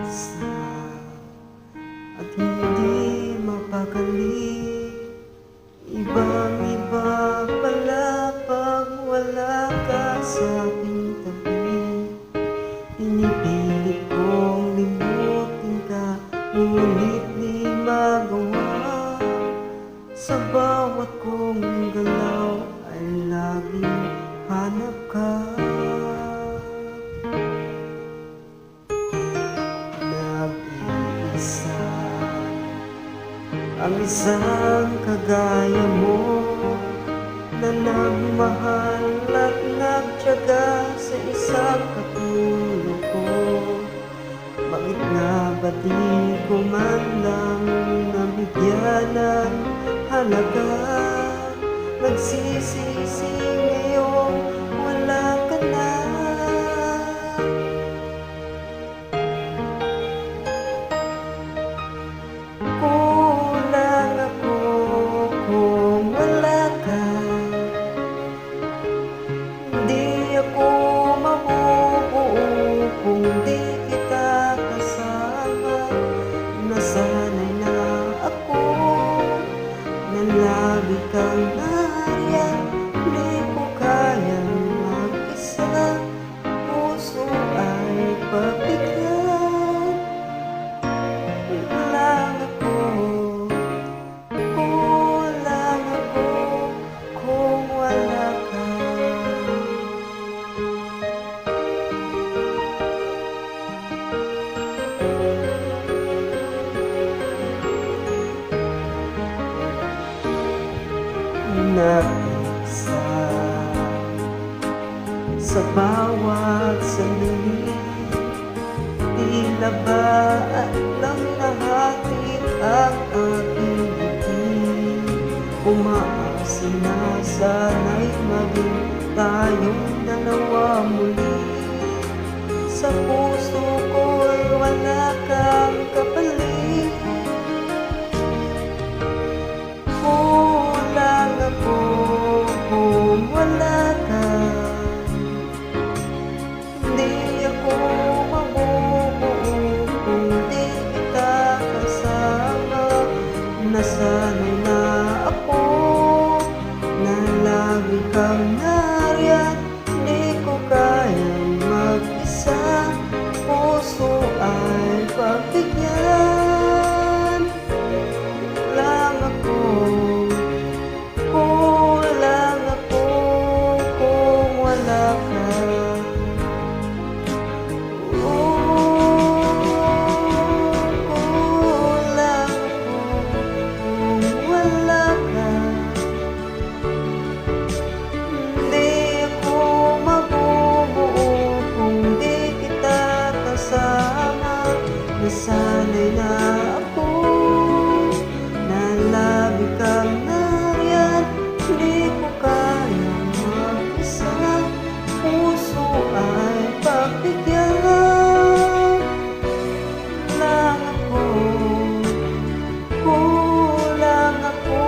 isa at hindi mapakali. Ibang-iba pala pag wala ka sa aking tabi. Pinipilit kong limutin ka, ngunit di magawa. Sa bawat kong galaw ay laging hanap ka. Nag-iisa ang isang kagaya mo, na nagmahal at nagtiyaga sa isang katulad ko. Bakit nga ba di ko man lang nabigyan ng halaga? Nagsisisi ngayong wala ka na. Kulang ako kung wala ka. Di ako mabubuo kung di kita kasama. Nasanay na ako na lagi kang nariyan. Di ko kayang mag-isa, puso ay pabigat. Kulang ako kung wala ka. Nag-isa sa bawat sandali, tila ba alam natin ang ating bibig. Umaasa na sana'y maging tayong dalawa muli. Sa puso ko'y wala kang kapalit. Kulang ako kung wala ka. Hindi ako mabubuo kung di kita kasama. Nasanay na ako na lagi kang nariyan. Di ko kayang mag-isa, puso ay pagbigyan. Kulang ako kung wala ka. Kulang ako kung wala ka. Hindi ako mabubuo kung di kita kasama. Nasanay na ako na lagi kang nariyan. Di ko kayang mag-isa, puso ay pagbigyan. Kulang ako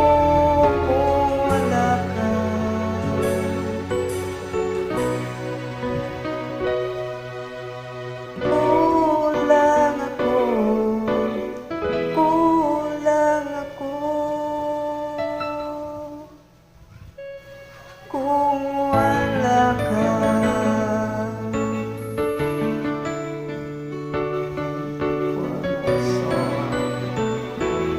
kung wala ka. Kulang ako kung